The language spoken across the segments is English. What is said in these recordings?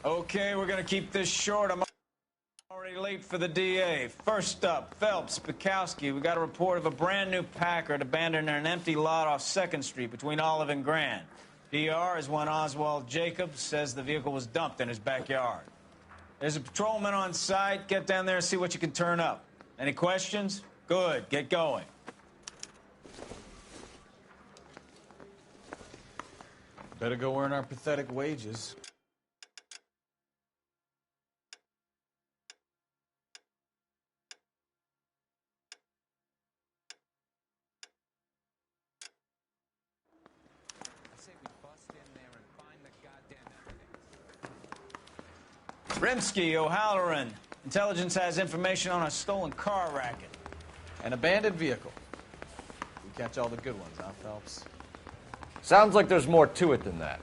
Okay, we're gonna keep this short. I'm already late for the DA. First up, Phelps, Bukowski. We got a report of a brand new Packard abandoned in an empty lot off 2nd Street between Olive and Grand. DR is one Oswald Jacobs, says the vehicle was dumped in his backyard. There's a patrolman on site. Get down there and see what you can turn up. Any questions? Good, get going. Better go earn our pathetic wages. Rimsky, O'Halloran. Intelligence has information on a stolen car racket. An abandoned vehicle. We catch all the good ones, huh, Phelps? Sounds like there's more to it than that.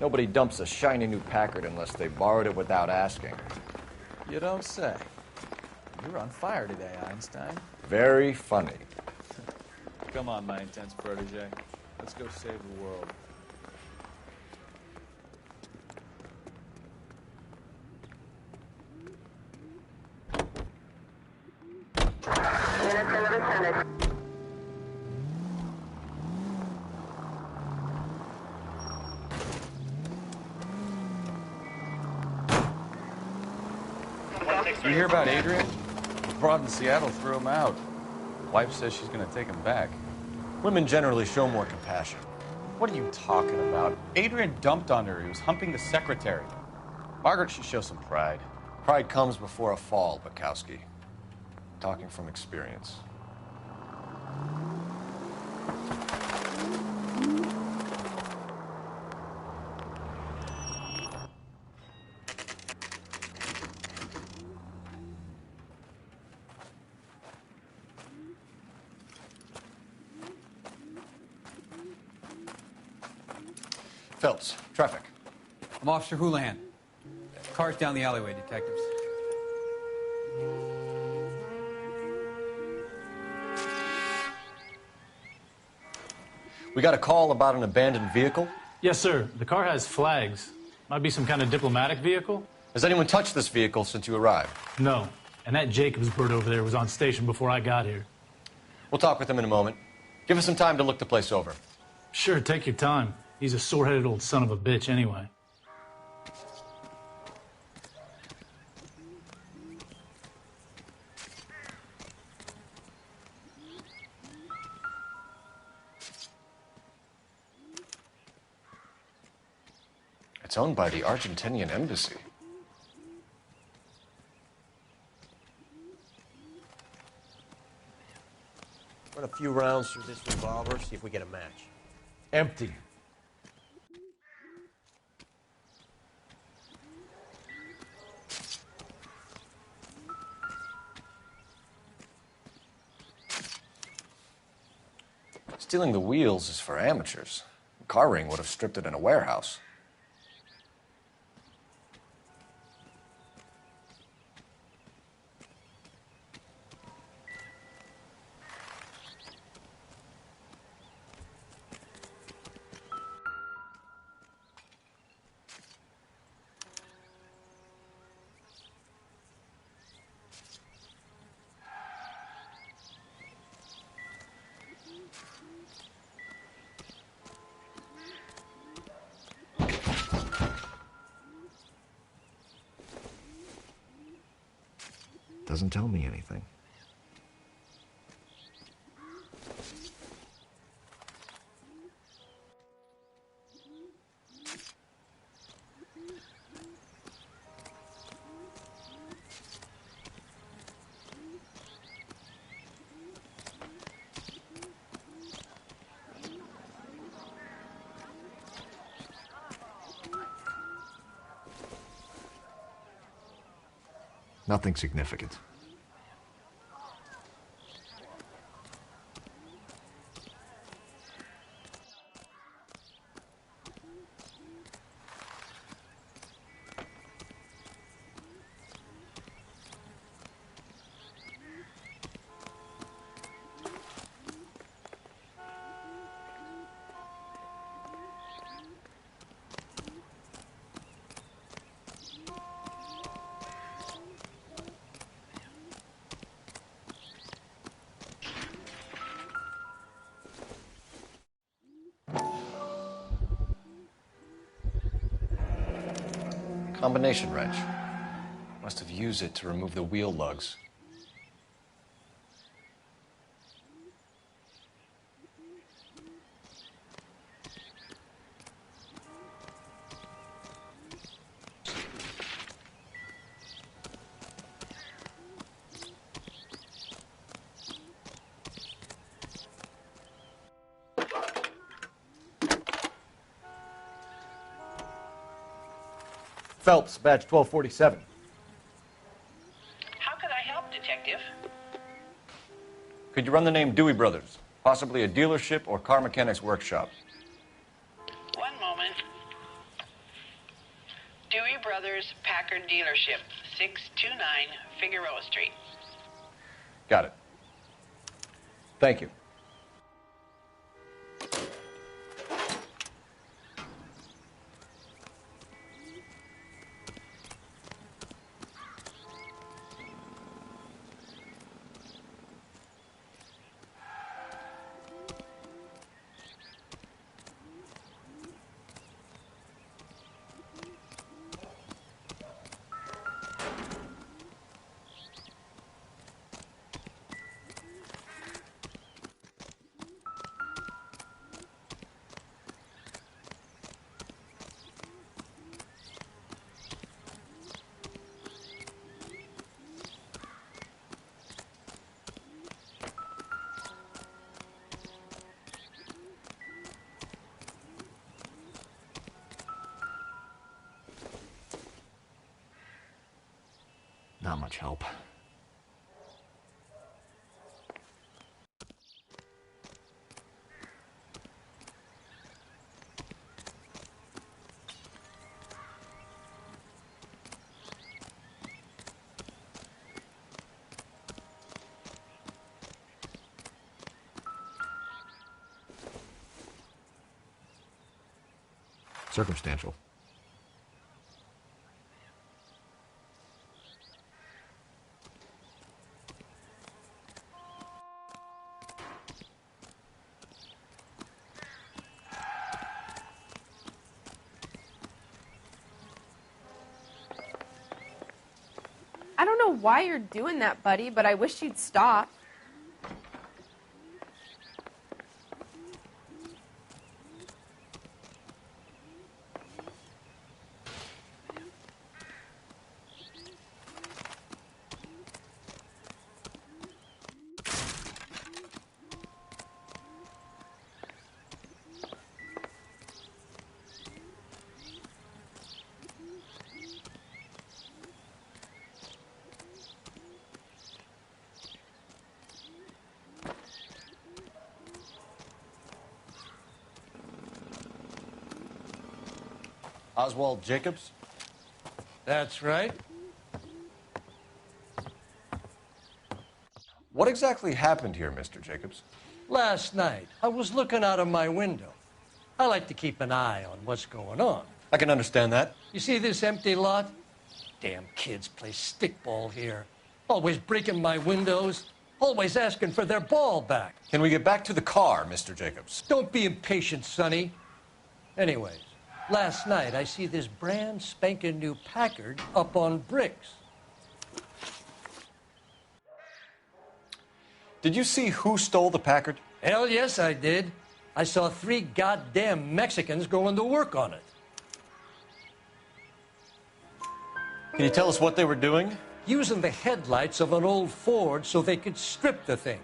Nobody dumps a shiny new Packard unless they borrowed it without asking. You don't say. You're on fire today, Einstein. Very funny. Come on, my intense protege. Let's go save the world. You hear about Adrian? Abroad in Seattle threw him out. Wife says she's gonna take him back. Women generally show more compassion. What are you talking about? Adrian dumped on her. He was humping the secretary. Margaret should show some pride. Pride comes before a fall, Bukowski. Talking from experience. Phelps, traffic. I'm Officer Houlihan. Car's down the alleyway, detectives. We got a call about an abandoned vehicle. Yes, sir. The car has flags. Might be some kind of diplomatic vehicle. Has anyone touched this vehicle since you arrived? No. And that Jacobs bird over there was on station before I got here. We'll talk with him in a moment. Give us some time to look the place over. Sure, take your time. He's a sore-headed old son of a bitch anyway. It's owned by the Argentinian embassy. Run a few rounds through this revolver, see if we get a match. Empty. Stealing the wheels is for amateurs. The car ring would have stripped it in a warehouse. Doesn't tell me anything. Nothing significant. Combination wrench. Must have used it to remove the wheel lugs. Phelps, badge 1247. How can I help, Detective? Could you run the name Dewey Brothers? Possibly a dealership or car mechanics workshop. One moment. Dewey Brothers Packard Dealership, 629 Figueroa Street. Got it. Thank you. Not much help. Circumstantial. I don't know why you're doing that, buddy, but I wish you'd stop. Oswald Jacobs? That's right. What exactly happened here, Mr. Jacobs? Last night, I was looking out of my window. I like to keep an eye on what's going on. I can understand that. You see this empty lot? Damn kids play stickball here. Always breaking my windows. Always asking for their ball back. Can we get back to the car, Mr. Jacobs? Don't be impatient, Sonny. Anyways, last night I see this brand spanking new Packard up on bricks. Did you see who stole the Packard? Hell yes, I did. I saw 3 goddamn Mexicans going to work on it. Can you tell us what they were doing? Using the headlights of an old Ford so they could strip the thing.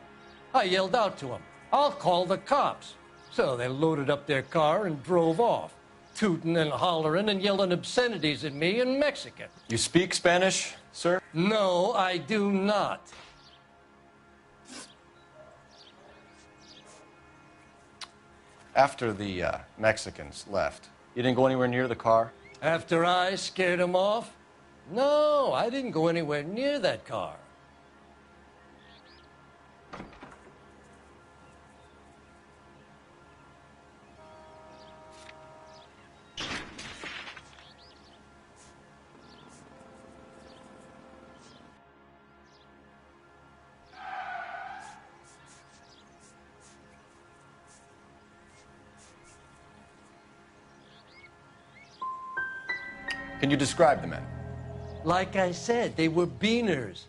I yelled out to them, "I'll call the cops." So they loaded up their car and drove off, tooting and hollering and yelling obscenities at me in Mexican. You speak Spanish, sir? No, I do not. After the Mexicans left, you didn't go anywhere near the car? After I scared them off? No, I didn't go anywhere near that car. Can you describe the men? Like I said, they were beaners.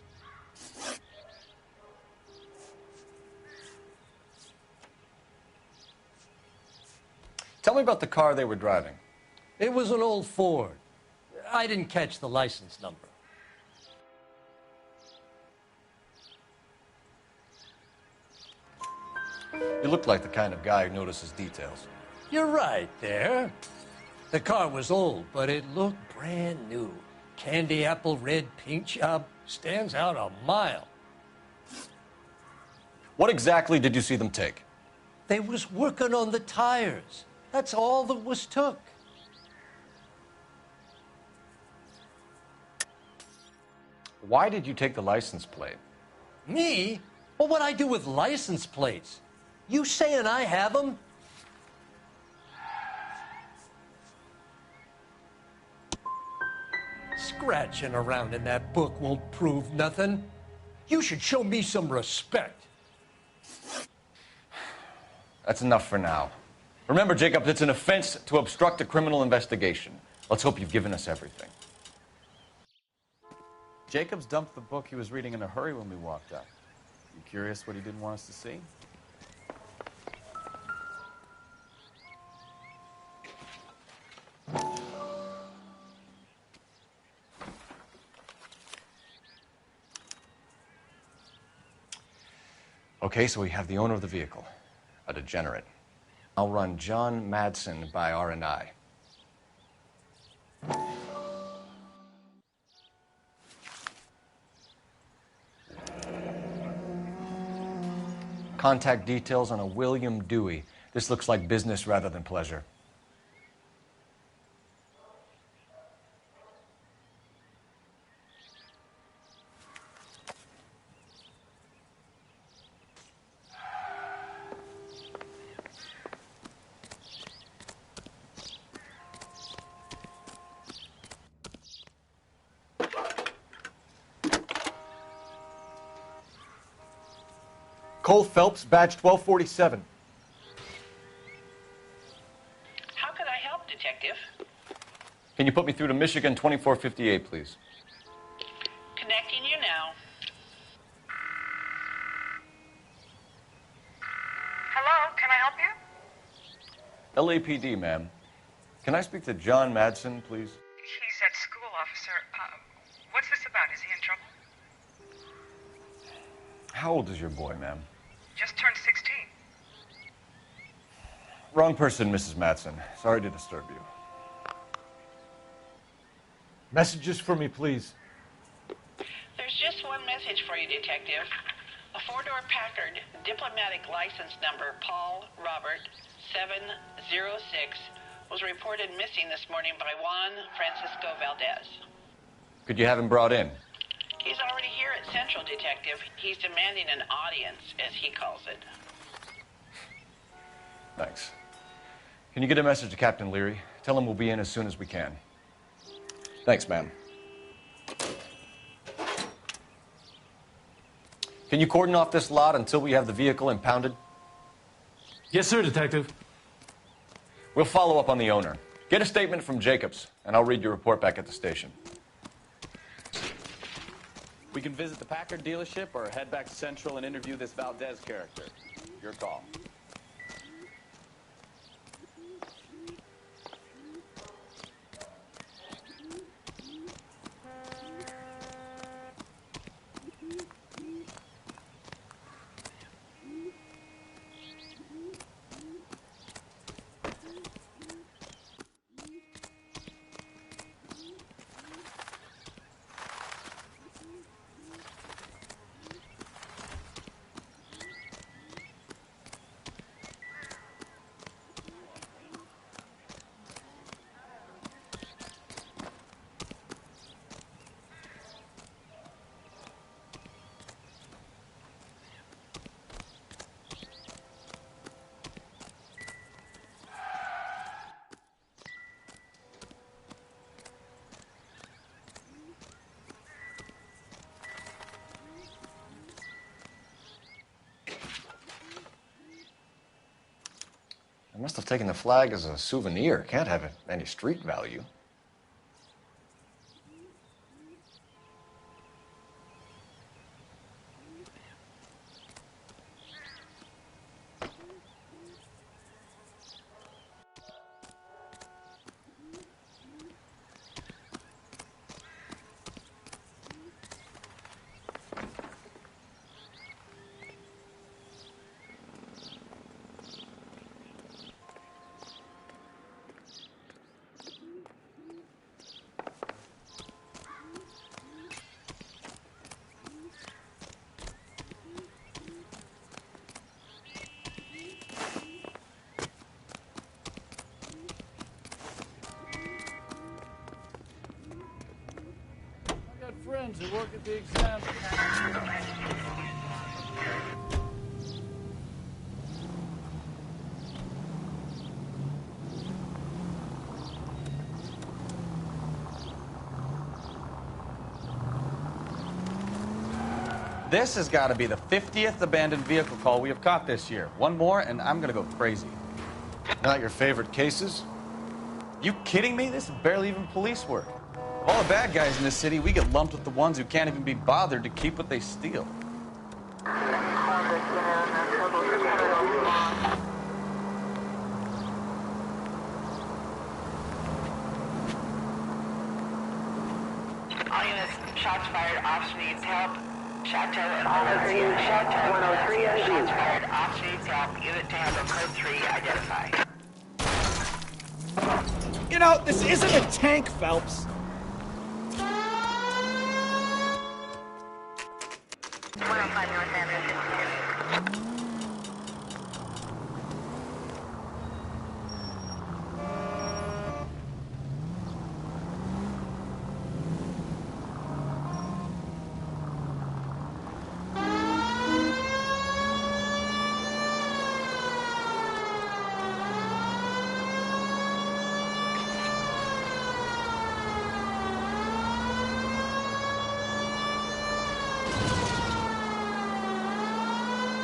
Tell me about the car they were driving. It was an old Ford. I didn't catch the license number. You look like the kind of guy who notices details. You're right there. The car was old, but it looked brand new. Candy apple red paint job stands out a mile. What exactly did you see them take? They was working on the tires. That's all that was took. Why did you take the license plate? Me? Well, what'd I do with license plates? You saying I have them? Scratching around in that book won't prove nothing. You should show me some respect. That's enough for now. Remember, Jacob, it's an offense to obstruct a criminal investigation. Let's hope you've given us everything. Jacobs dumped the book he was reading in a hurry when we walked up. You curious what he didn't want us to see? Okay, so we have the owner of the vehicle, a degenerate. I'll run John Madsen by R&I. Contact details on a William Dewey. This looks like business rather than pleasure. Cole Phelps, badge 1247. How could I help, Detective? Can you put me through to Michigan 2458, please? Connecting you now. Hello, can I help you? LAPD, ma'am. Can I speak to John Madsen, please? He's at school, officer. What's this about? Is he in trouble? How old is your boy, ma'am? Just turned 16. Wrong person, Mrs. Madsen. Sorry to disturb you. Messages for me, please. There's just one message for you, Detective. A four-door Packard diplomatic license number Paul Robert 706 was reported missing this morning by Juan Francisco Valdez. Could you have him brought in? He's already here at Central, Detective. He's demanding an audience, as he calls it. Thanks. Can you get a message to Captain Leary? Tell him we'll be in as soon as we can. Thanks, ma'am. Can you cordon off this lot until we have the vehicle impounded? Yes, sir, Detective. We'll follow up on the owner. Get a statement from Jacobs, and I'll read your report back at the station. We can visit the Packard dealership or head back to Central and interview this Valdez character. Your call. I must have taken the flag as a souvenir. Can't have any street value. friends who work at the exam. This has got to be the 50th abandoned vehicle call we have caught this year. One more, and I'm going to go crazy. Not your favorite cases? You kidding me? This is barely even police work. Of all the bad guys in this city, we get lumped with the ones who can't even be bothered to keep what they steal. All units, shots fired, officer needs help. Chateau and Valencia. Chateau and Valencia. Shots fired, officer needs help. Unit to handle code 3, identify. You know, this isn't a tank, Phelps.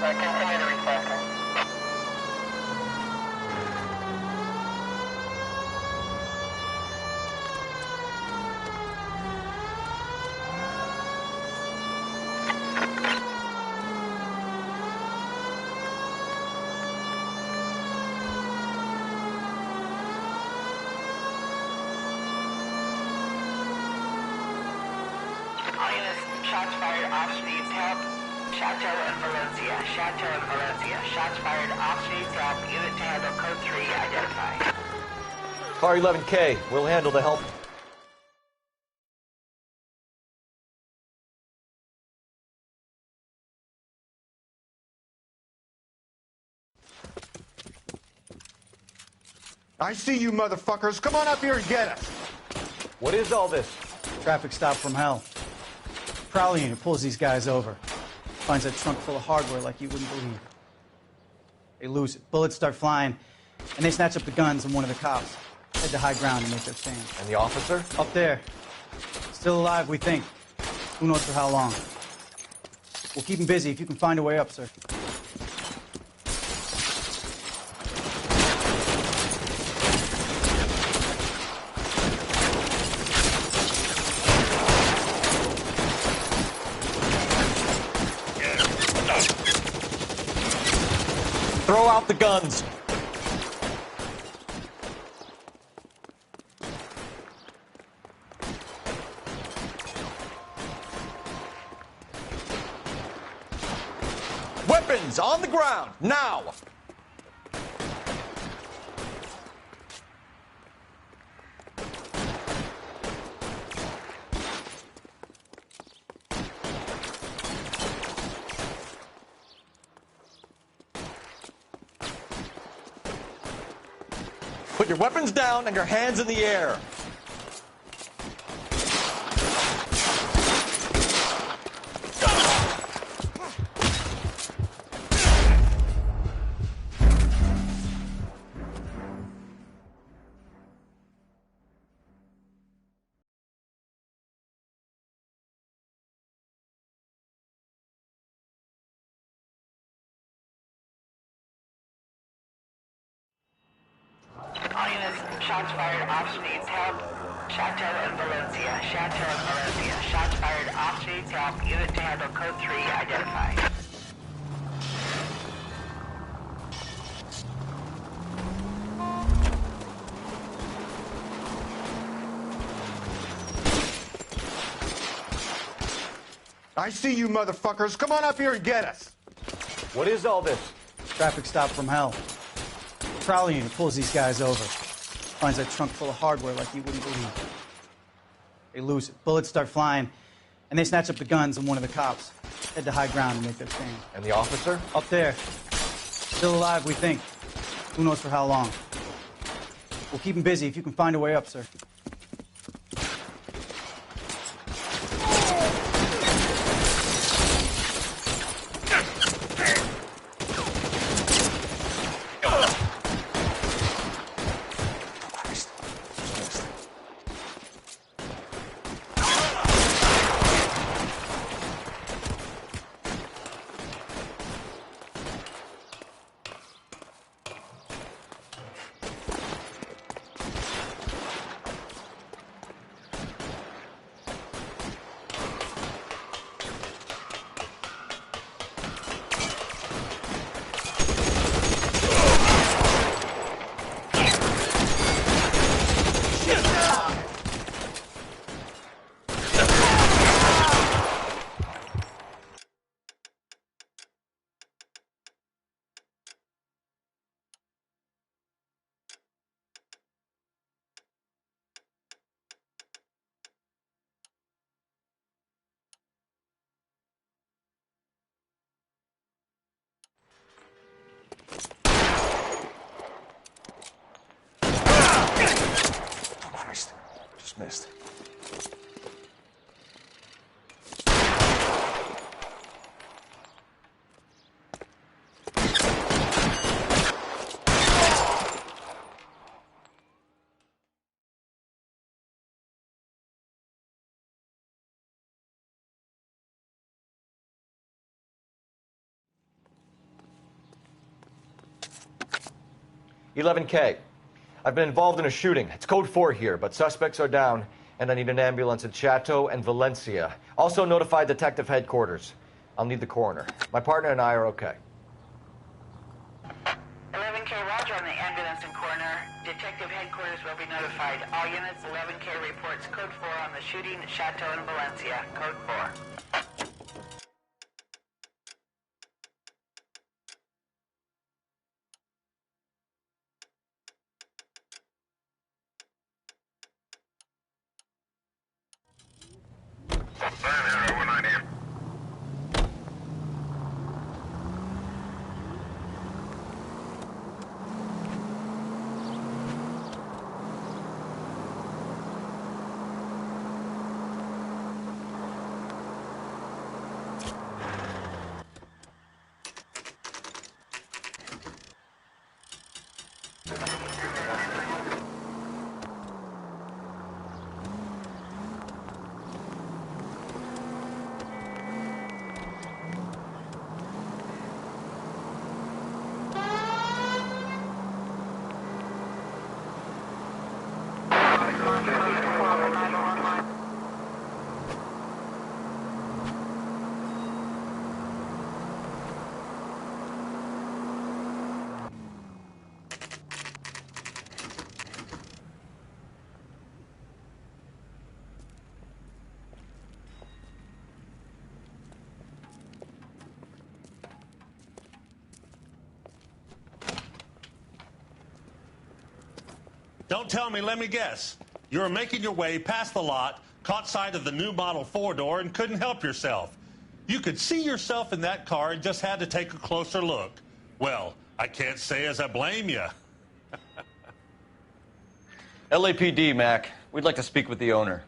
Continue to respond. All units, shots fired, officer needs help. Chateau and Valencia. Chateau and Valencia. Shots fired, officer needs help. Unit to handle code 3, identify. Car 11K, we'll handle the help. I see you motherfuckers. Come on up here and get us. What is all this? Traffic stop from hell. Prowler unit pulls these guys over. Finds a trunk full of hardware like you wouldn't believe. They lose it. Bullets start flying, and they snatch up the guns and one of the cops. Head to high ground and make their stand. And the officer? Up there. Still alive, we think. Who knows for how long. We'll keep him busy if you can find a way up, sir. Throw out the guns. Weapons on the ground, now! Put your weapons down and your hands in the air. All units, shots fired, officer needs help. Chateau and Valencia. Chateau and Valencia. Shots fired, officer needs help. Unit to handle code 3, identify. I see you motherfuckers. Come on up here and get us. What is all this? Traffic stop from hell. Prowler unit pulls these guys over. Finds a trunk full of hardware like you wouldn't believe. They lose it. Bullets start flying, and they snatch up the guns and one of the cops. Head to high ground and make their stand. And the officer? Up there. Still alive, we think. Who knows for how long. We'll keep him busy if you can find a way up, sir. Almost missed. "11K. I've been involved in a shooting. It's code 4 here, but suspects are down, and I need an ambulance at Chateau and Valencia. Also notify detective headquarters. I'll need the coroner. My partner and I are okay." 11K, roger on the ambulance and coroner. Detective headquarters will be notified. All units, 11K reports code 4 on the shooting at Chateau and Valencia. Code 4. Don't tell me, let me guess. You were making your way past the lot, caught sight of the new model 4-door, and couldn't help yourself. You could see yourself in that car and just had to take a closer look. Well, I can't say as I blame you. LAPD, Mac. We'd like to speak with the owner.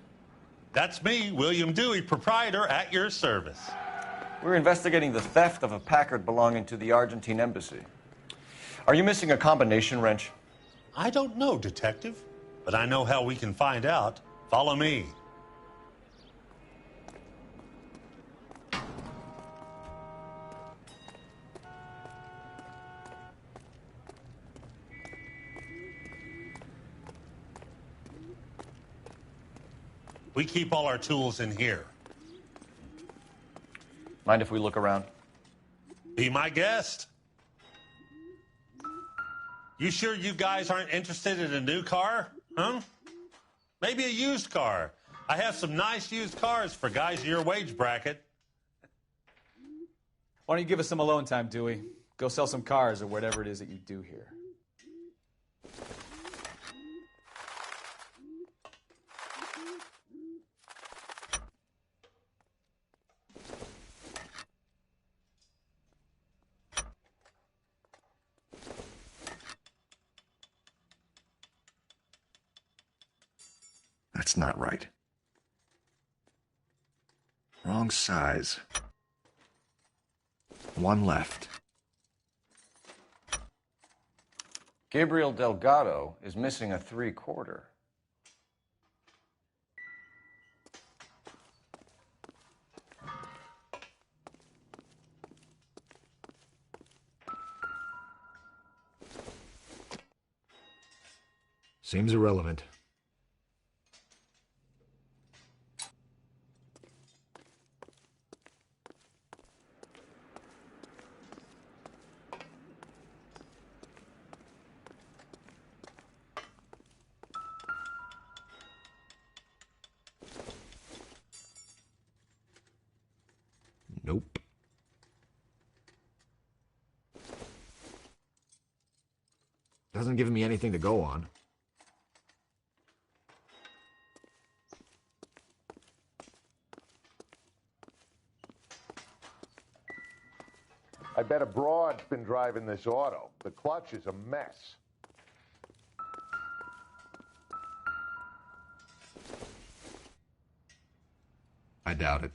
That's me, William Dewey, proprietor, at your service. We're investigating the theft of a Packard belonging to the Argentine embassy. Are you missing a combination wrench? I don't know, Detective, but I know how we can find out. Follow me. We keep all our tools in here. Mind if we look around? Be my guest. You sure you guys aren't interested in a new car? Huh? Maybe a used car. I have some nice used cars for guys in your wage bracket. Why don't you give us some alone time, Dewey? Go sell some cars or whatever it is that you do here. That's not right. Wrong size. One left. Gabriel Delgado is missing a 3/4. Seems irrelevant. Nope. Doesn't give me anything to go on. I bet a broad's been driving this auto. The clutch is a mess. I doubt it.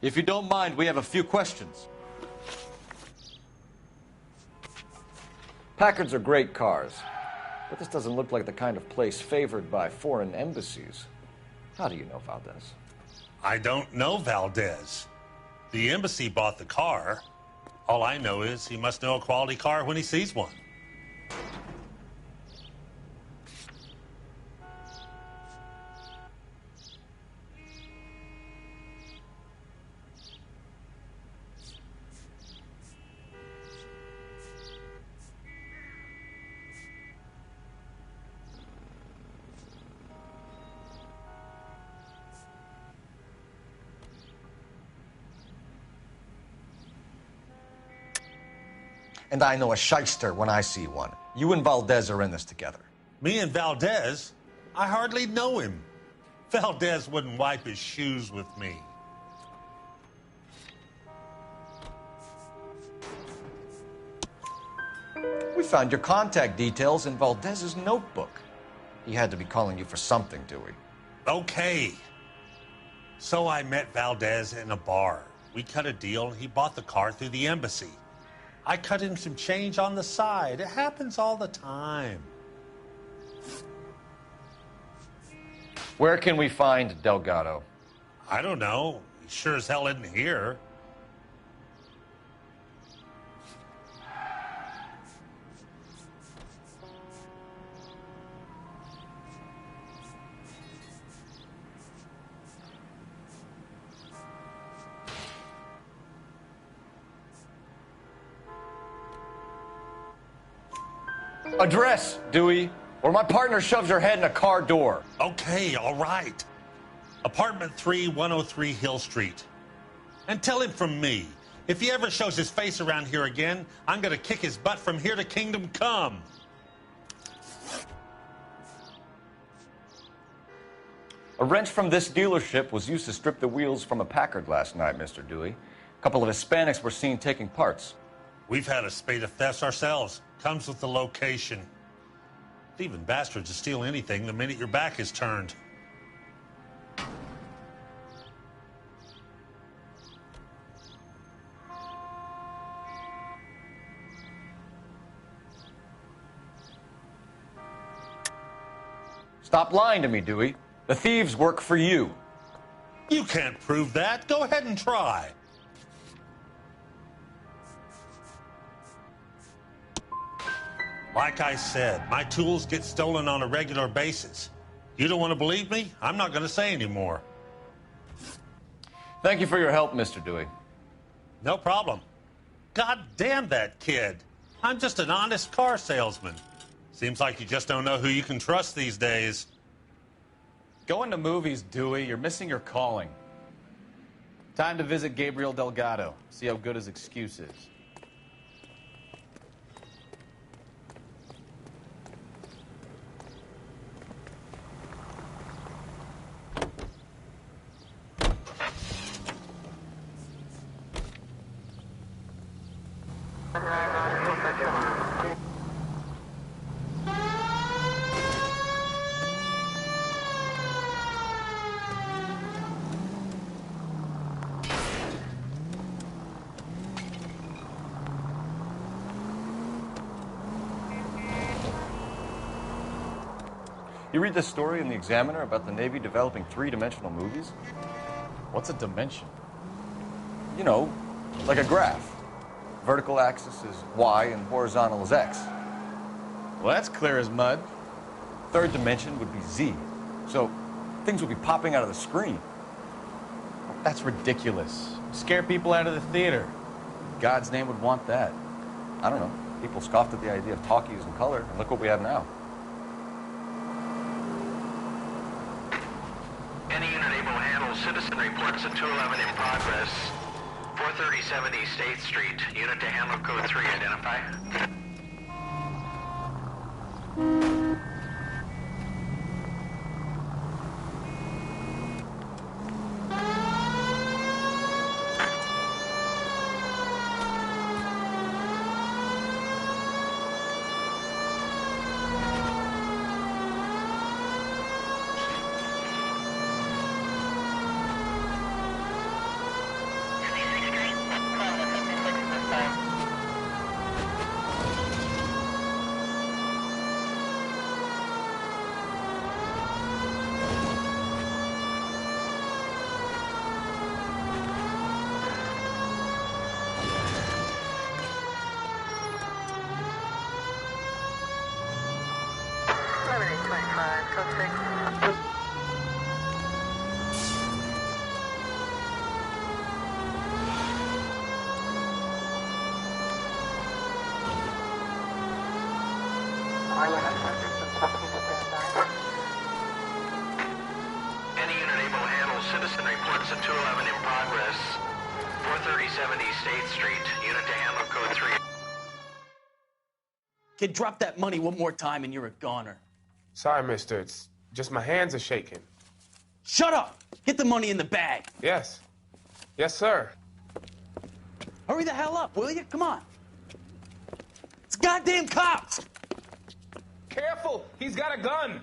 If you don't mind, we have a few questions. Packards are great cars, but this doesn't look like the kind of place favored by foreign embassies. How do you know Valdez? I don't know Valdez. The embassy bought the car. All I know is he must know a quality car when he sees one. And I know a shyster when I see one. You and Valdez are in this together. Me and Valdez? I hardly know him. Valdez wouldn't wipe his shoes with me. We found your contact details in Valdez's notebook. He had to be calling you for something, Dewey. Okay. So I met Valdez in a bar. We cut a deal, and he bought the car through the embassy. I cut him some change on the side. It happens all the time. Where can we find Delgado? I don't know. He sure as hell isn't here. Address, Dewey, or my partner shoves her head in a car door. Okay, all right. Apartment 3, 103 Hill Street. And tell him from me, if he ever shows his face around here again, I'm gonna kick his butt from here to Kingdom Come. A wrench from this dealership was used to strip the wheels from a Packard last night, Mr. Dewey. A couple of Hispanics were seen taking parts. We've had a spate of thefts ourselves. Comes with the location. Thieving bastards to steal anything the minute your back is turned. Stop lying to me, Dewey. The thieves work for you. You can't prove that. Go ahead and try. Like I said, my tools get stolen on a regular basis. You don't want to believe me? I'm not going to say anymore. Thank you for your help, Mr. Dewey. No problem. God damn that kid. I'm just an honest car salesman. Seems like you just don't know who you can trust these days. Going to movies, Dewey. You're missing your calling. Time to visit Gabriel Delgado. See how good his excuse is. You read this story in the Examiner about the Navy developing three-dimensional movies? What's a dimension? You know, like a graph. Vertical axis is Y and horizontal is X. Well, that's clear as mud. Third dimension would be Z. So things would be popping out of the screen. That's ridiculous. Scare people out of the theater. God's name would want that. I don't know. People scoffed at the idea of talkies in color, and look what we have now. Any unit able to handle citizen reports at 211 in progress. 43070 State Street. Unit to handle code 3. Identify. Any unit able to handle citizen reports at 211 in progress. 43070 State Street. Unit to handle code 3. Kid, drop that money one more time and you're a goner. Sorry, mister. It's just my hands are shaking. Shut up! Get the money in the bag. Yes. Yes, sir. Hurry the hell up, will you? Come on. It's goddamn cops! Careful! He's got a gun!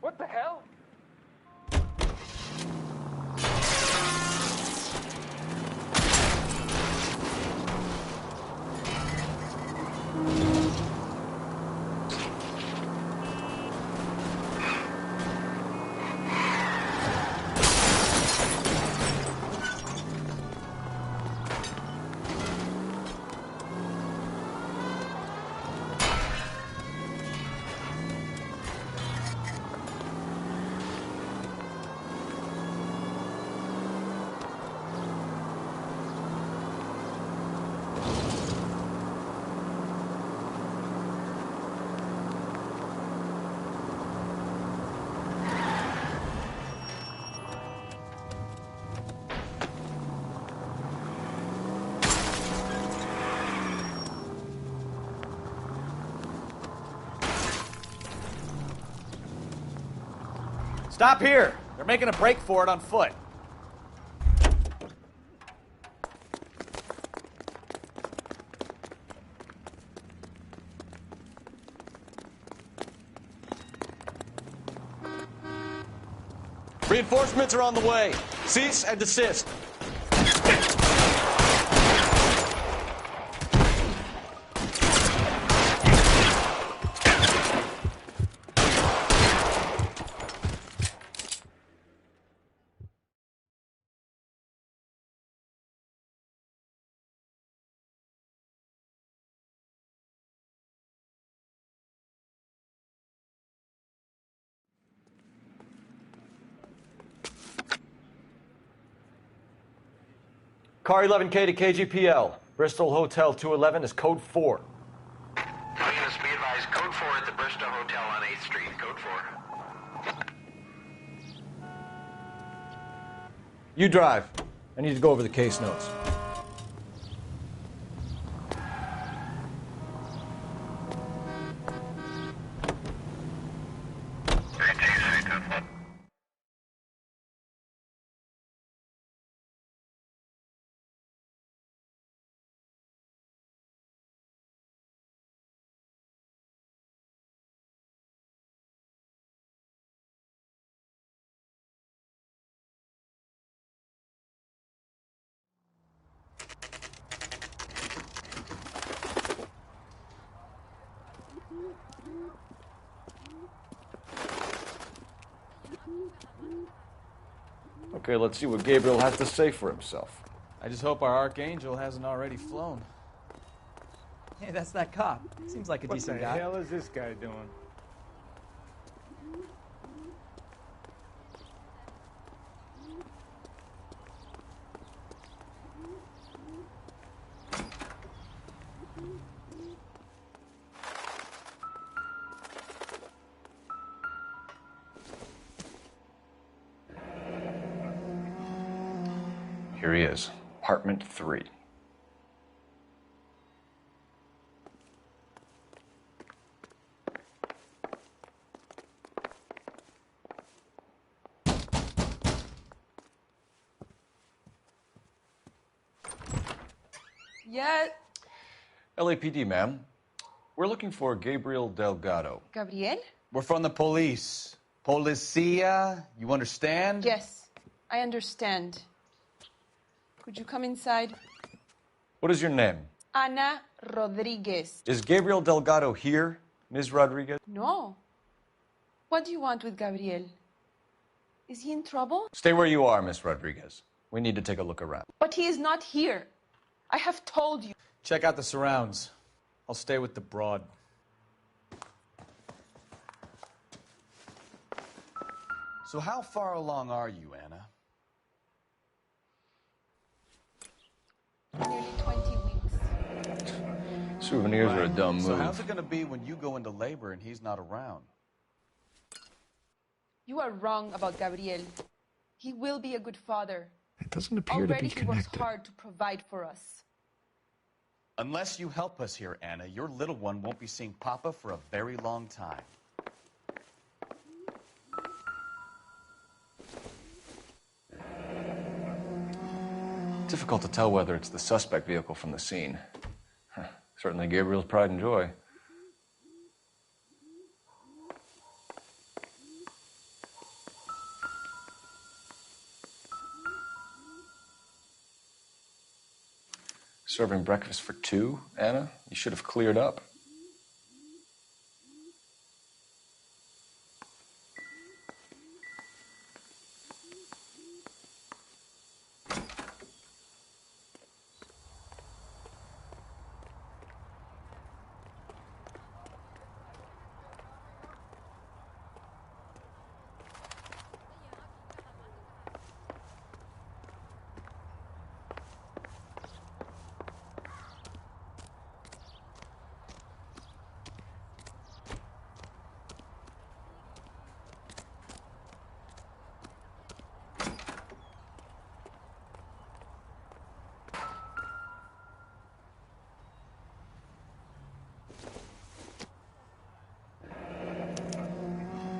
What the hell? Stop here. They're making a break for it on foot. Reinforcements are on the way. Cease and desist. Car 11K to KGPL. Bristol Hotel 211 is code 4. All units be advised, code 4 at the Bristol Hotel on 8th Street. Code 4. You drive. I need to go over the case notes. Okay, let's see what Gabriel has to say for himself. I just hope our archangel hasn't already flown. Hey, that's that cop. Seems like a decent guy. What the hell is this guy doing? Here he is, apartment 3. Yeah. LAPD, ma'am. We're looking for Gabriel Delgado. Gabriel? We're from the police. Policia, you understand? Yes, I understand. Could you come inside? What is your name? Ana Rodriguez. Is Gabriel Delgado here, Ms. Rodriguez? No. What do you want with Gabriel? Is he in trouble? Stay where you are, Ms. Rodriguez. We need to take a look around. But he is not here. I have told you. Check out the surrounds. I'll stay with the broad. So how far along are you, Anna? Nearly 20 weeks. Souvenirs are a dumb So move. how's it going to be when you go into labor and he's not around? You are wrong about Gabriel. He will be a good father. It doesn't appear Already to be he works connected. hard to provide for us. Unless you help us here, Anna, your little one won't be seeing Papa for a very long time. Difficult to tell whether it's the suspect vehicle from the scene. Certainly Gabriel's pride and joy. Serving breakfast for 2, Anna? You should have cleared up.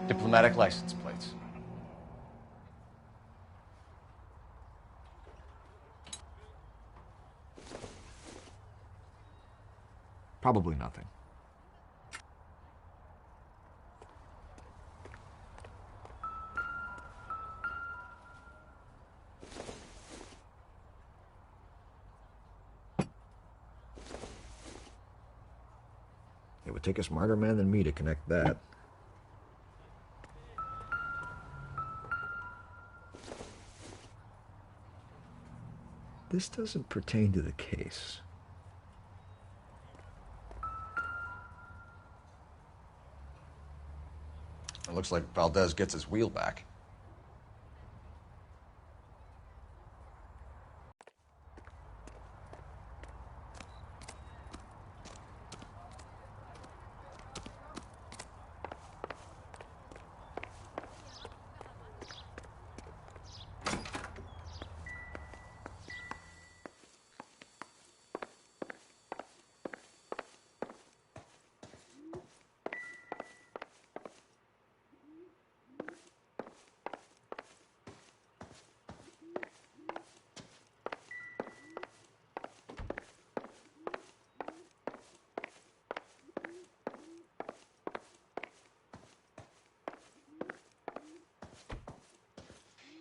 Diplomatic license plates. Probably nothing. It would take a smarter man than me to connect that. This doesn't pertain to the case. It looks like Valdez gets his wheel back.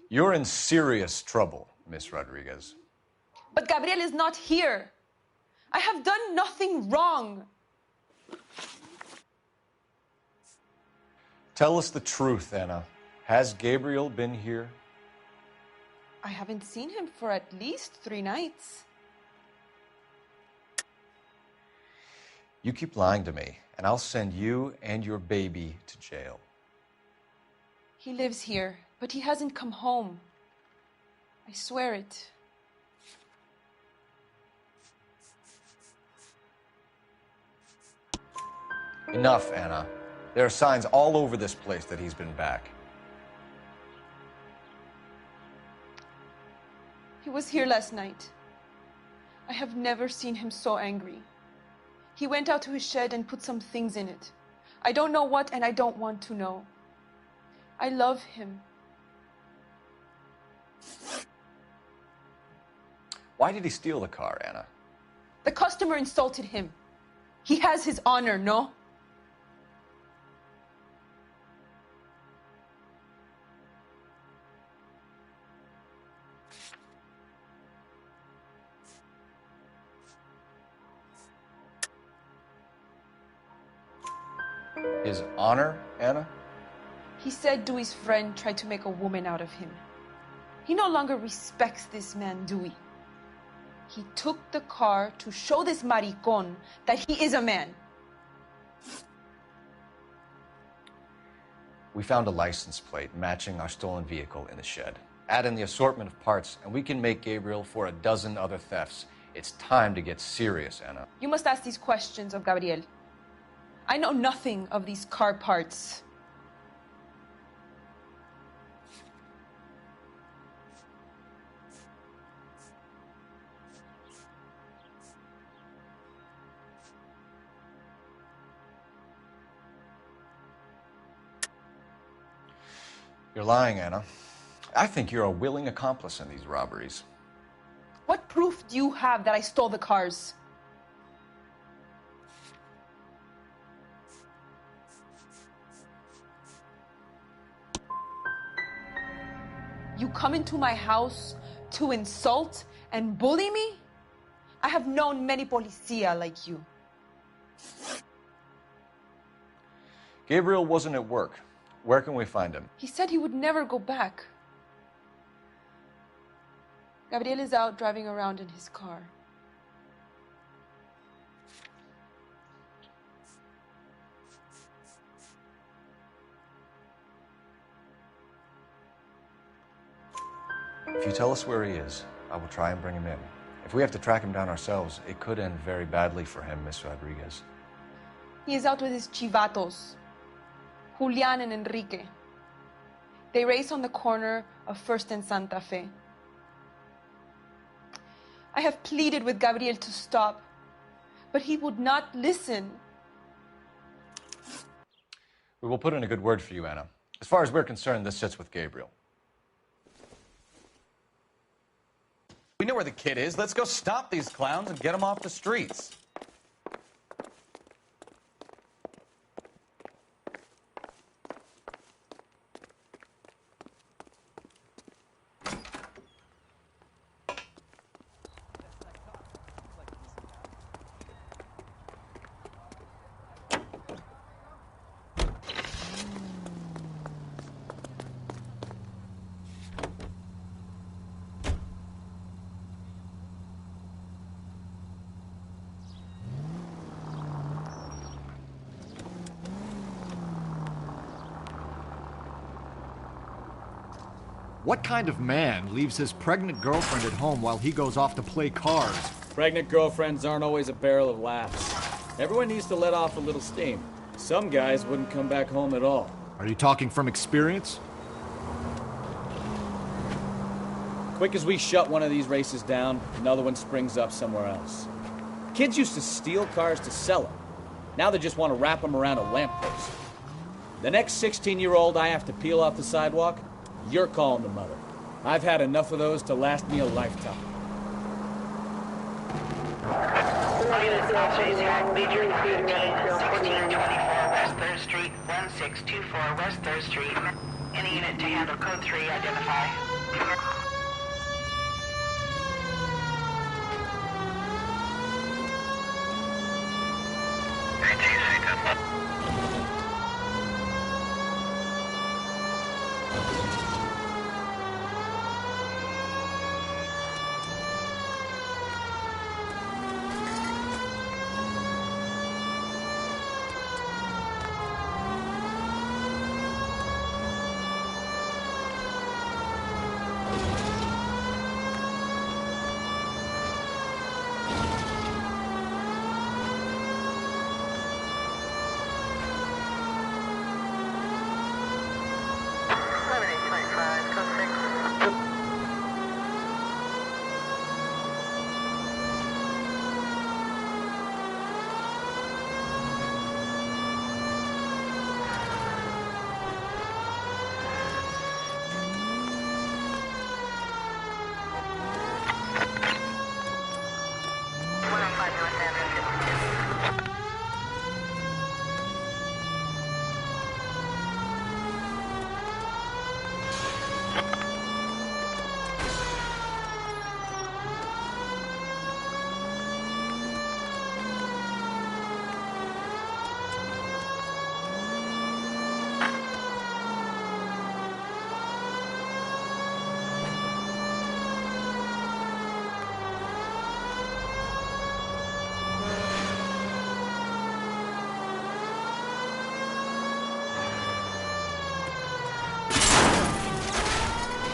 You're in serious trouble, Miss Rodriguez. But Gabriel is not here. I have done nothing wrong. Tell us the truth, Anna. Has Gabriel been here? I haven't seen him for at least 3 nights. You keep lying to me, and I'll send you and your baby to jail. He lives here, but he hasn't come home. I swear it. Enough, Anna. There are signs all over this place that he's been back. He was here last night. I have never seen him so angry. He went out to his shed and put some things in it. I don't know what, and I don't want to know. I love him. Why did he steal the car, Anna? The customer insulted him. He has his honor, no? His honor, Anna? He said Dewey's friend tried to make a woman out of him. He no longer respects this man, Dewey. He took the car to show this maricón that he is a man. We found a license plate matching our stolen vehicle in the shed. Add in the assortment of parts, and we can make Gabriel for a dozen other thefts. It's time to get serious, Anna. You must ask these questions of Gabriel. I know nothing of these car parts. You're lying, Anna. I think you're a willing accomplice in these robberies. What proof do you have that I stole the cars? You come into my house to insult and bully me? I have known many policia like you. Gabriel wasn't at work. Where can we find him? He said he would never go back. Gabriel is out driving around in his car. If you tell us where he is, I will try and bring him in. If we have to track him down ourselves, it could end very badly for him, Miss Rodriguez. He is out with his chivatos, Julian and Enrique. They race on the corner of First and Santa Fe. I have pleaded with Gabriel to stop, but he would not listen. We will put in a good word for you, Anna. As far as we're concerned, this sits with Gabriel. We know where the kid is. Let's go stop these clowns and get him off the streets. What kind of man leaves his pregnant girlfriend at home while he goes off to play cards? Pregnant girlfriends aren't always a barrel of laughs. Everyone needs to let off a little steam. Some guys wouldn't come back home at all. Are you talking from experience? Quick as we shut one of these races down, another one springs up somewhere else. Kids used to steal cars to sell them. Now they just want to wrap them around a lamppost. The next 16-year-old I have to peel off the sidewalk, you're calling the mother. I've had enough of those to last me a lifetime. Major 1624 West 3rd Street, 1624 West 3rd Street. Any unit to handle code 3, identify.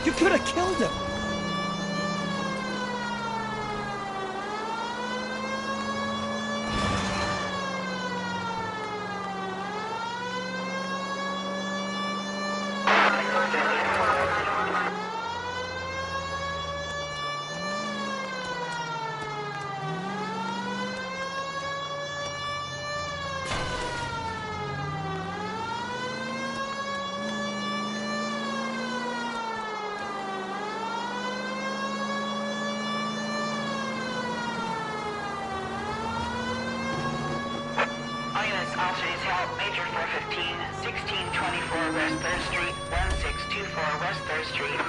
You could have killed him. All units, officers help. Major 415, 1624 West 3rd Street, 1624 West 3rd Street.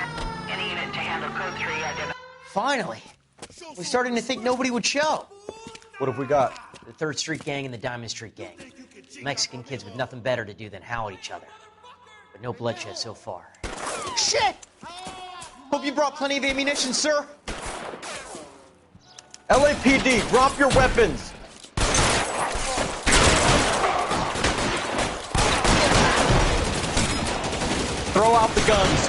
Any unit to handle code 3 identified. Finally. We're starting to think nobody would show. What have we got? The 3rd Street Gang and the Diamond Street Gang. Mexican kids with nothing better to do than howl at each other. But no bloodshed so far. Shit! Hope you brought plenty of ammunition, sir. LAPD, drop your weapons! Throw out the guns.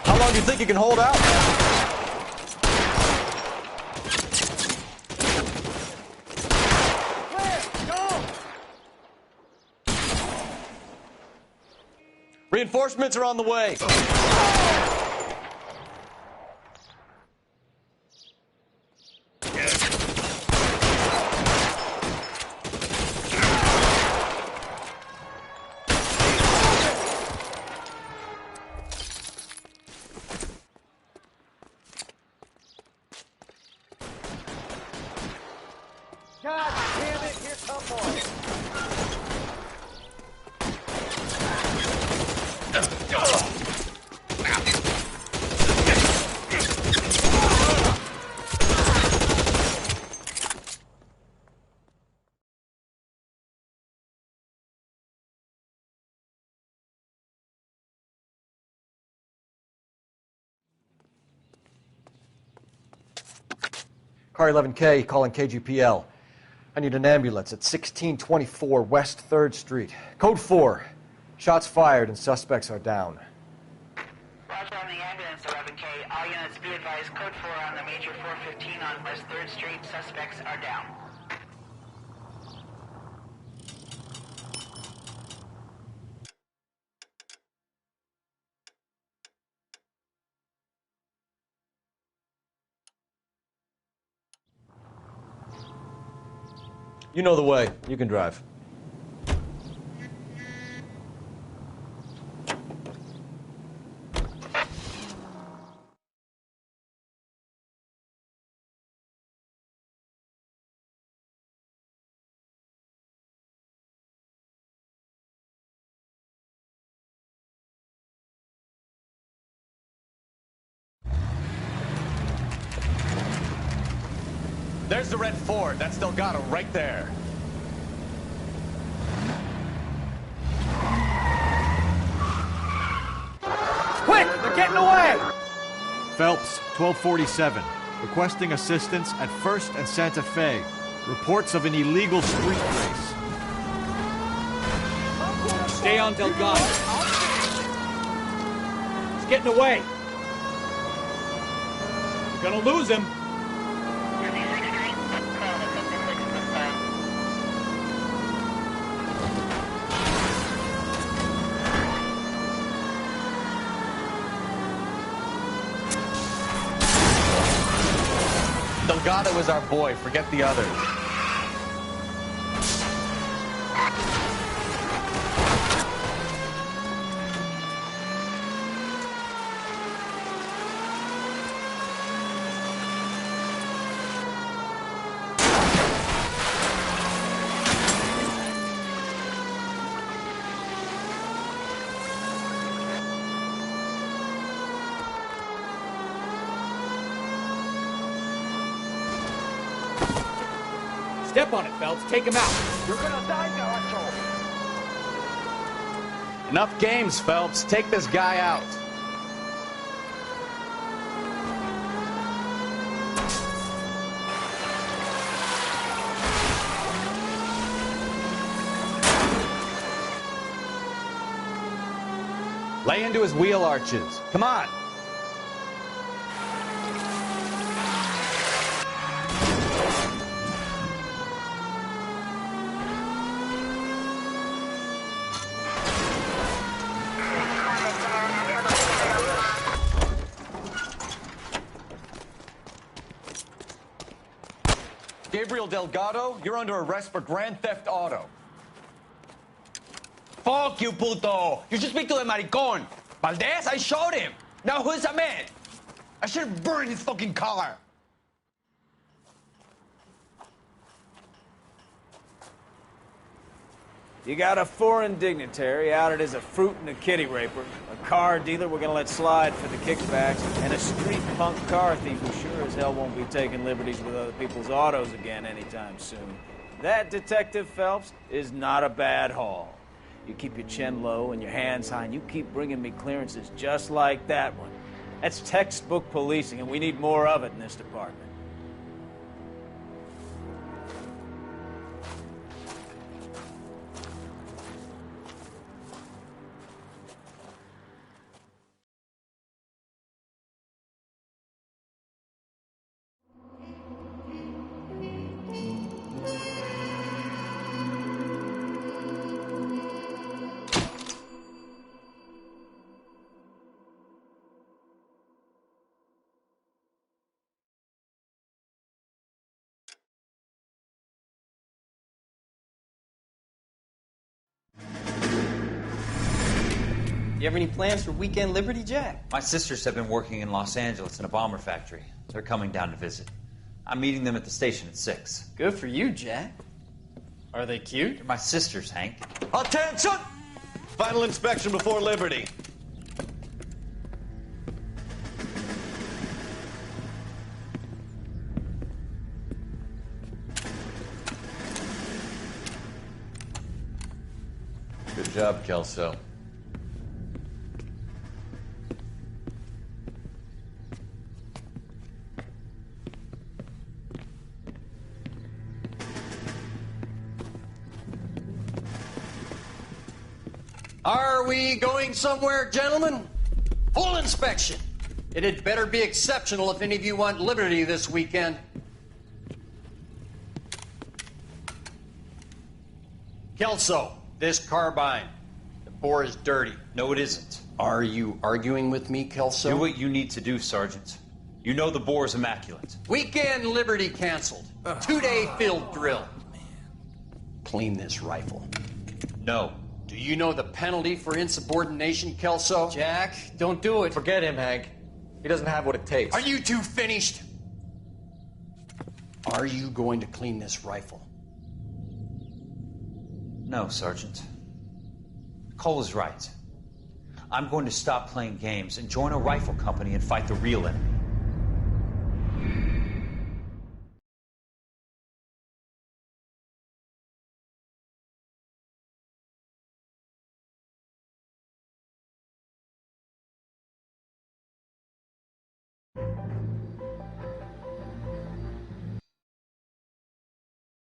How long do you think you can hold out? Reinforcements are on the way. God damn it, here come more. Car 11K calling KGPL. I need an ambulance at 1624 West 3rd Street. Code 4. Shots fired and suspects are down. Roger on the ambulance, 11K. All units be advised, code 4 on the Major 415 on West 3rd Street. Suspects are down. You know the way. You can drive. There's the red Ford. That's Delgado right there. Quick! They're getting away! Phelps, 1247. Requesting assistance at 1st and Santa Fe. Reports of an illegal street race. Stay on Delgado. He's getting away. You're gonna lose him. Delgado is our boy. Forget the others. Step on it, Phelps. Take him out. You're gonna die, Gaucho. Enough games, Phelps. Take this guy out. Lay into his wheel arches. Come on. Gabriel Delgado, you're under arrest for grand theft auto. Fuck you, puto. You should speak to the maricón. Valdez, I showed him. Now who's a man? I should have burned his fucking car. You got a foreign dignitary outed as a fruit and a kitty raper, a car dealer we're gonna let slide for the kickbacks, and a street punk car thief who sure as hell won't be taking liberties with other people's autos again anytime soon. That, Detective Phelps, is not a bad haul. You keep your chin low and your hands high, and you keep bringing me clearances just like that one. That's textbook policing, and we need more of it in this department. You have any plans for Weekend Liberty, Jack? My sisters have been working in Los Angeles in a bomber factory. They're coming down to visit. I'm meeting them at the station at 6. Good for you, Jack. Are they cute? They're my sisters, Hank. Attention! Final inspection before liberty. Good job, Kelso. Are we going somewhere, gentlemen? Full inspection. It had better be exceptional if any of you want liberty this weekend. Kelso, this carbine. The bore is dirty. No, it isn't. Are you arguing with me, Kelso? Do what you need to do, Sergeant. You know the bore is immaculate. Weekend liberty canceled. 2-day field drill. Clean this rifle. No. Do you know the penalty for insubordination, Kelso? Jack, don't do it. Forget him, Hank. He doesn't have what it takes. Are you two finished? Are you going to clean this rifle? No, Sergeant. Cole is right. I'm going to stop playing games and join a rifle company and fight the real enemy.